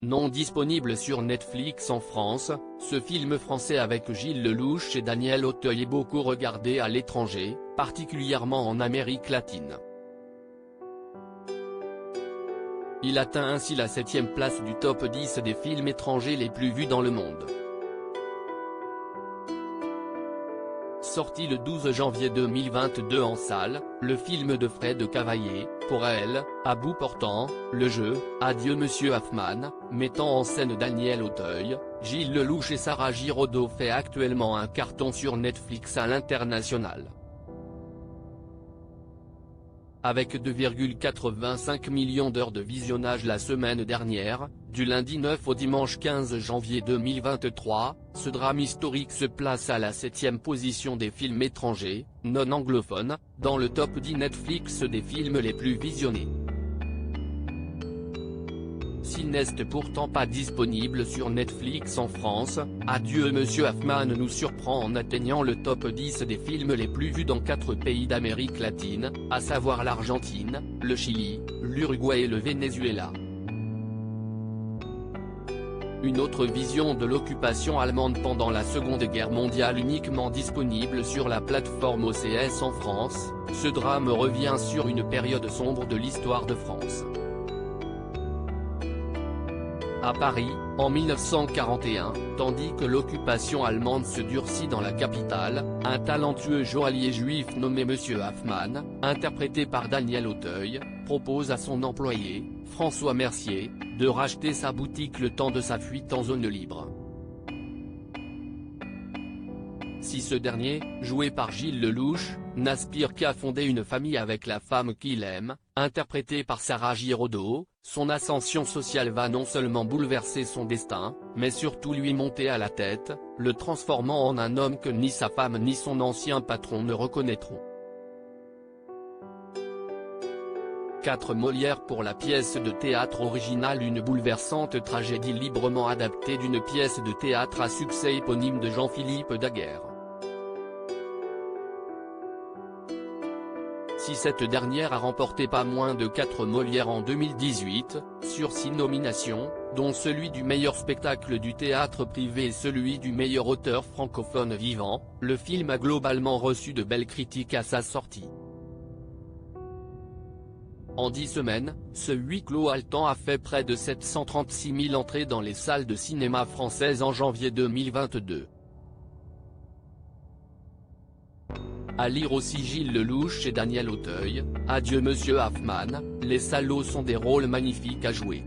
Non disponible sur Netflix en France, ce film français avec Gilles Lellouche et Daniel Auteuil est beaucoup regardé à l'étranger, particulièrement en Amérique latine. Il atteint ainsi la 7e place du top 10 des films étrangers les plus vus dans le monde. Sorti le 12 janvier 2022 en salle, le film de Fred Cavaillé, Pour elle, à bout portant, le jeu, Adieu Monsieur Hoffman, mettant en scène Daniel Auteuil, Gilles Lellouche et Sarah Giraudot fait actuellement un carton sur Netflix à l'international. Avec 2,85 millions d'heures de visionnage la semaine dernière, du lundi 9 au dimanche 15 janvier 2023, ce drame historique se place à la 7e position des films étrangers, non anglophones, dans le top 10 Netflix des films les plus visionnés. S'il n'est pourtant pas disponible sur Netflix en France, Adieu Monsieur Hoffman nous surprend en atteignant le top 10 des films les plus vus dans 4 pays d'Amérique latine, à savoir l'Argentine, le Chili, l'Uruguay et le Venezuela. Une autre vision de l'occupation allemande pendant la Seconde Guerre mondiale uniquement disponible sur la plateforme OCS en France, ce drame revient sur une période sombre de l'histoire de France. À Paris, en 1941, tandis que l'occupation allemande se durcit dans la capitale, un talentueux joaillier juif nommé Monsieur Hoffman, interprété par Daniel Auteuil, propose à son employé, François Mercier, de racheter sa boutique le temps de sa fuite en zone libre. Si ce dernier, joué par Gilles Lellouche, n'aspire qu'à fonder une famille avec la femme qu'il aime, interprétée par Sarah Giraudot, son ascension sociale va non seulement bouleverser son destin, mais surtout lui monter à la tête, le transformant en un homme que ni sa femme ni son ancien patron ne reconnaîtront. 4 Molières pour la pièce de théâtre originale. Une bouleversante tragédie librement adaptée d'une pièce de théâtre à succès éponyme de Jean-Philippe Daguerre. Si cette dernière a remporté pas moins de 4 Molières en 2018, sur 6 nominations, dont celui du meilleur spectacle du théâtre privé et celui du meilleur auteur francophone vivant, le film a globalement reçu de belles critiques à sa sortie. En 10 semaines, ce huis clos haletant a fait près de 736 000 entrées dans les salles de cinéma françaises en janvier 2022. À lire aussi Gilles Lellouche et Daniel Auteuil, Adieu Monsieur Hoffman, les salauds sont des rôles magnifiques à jouer.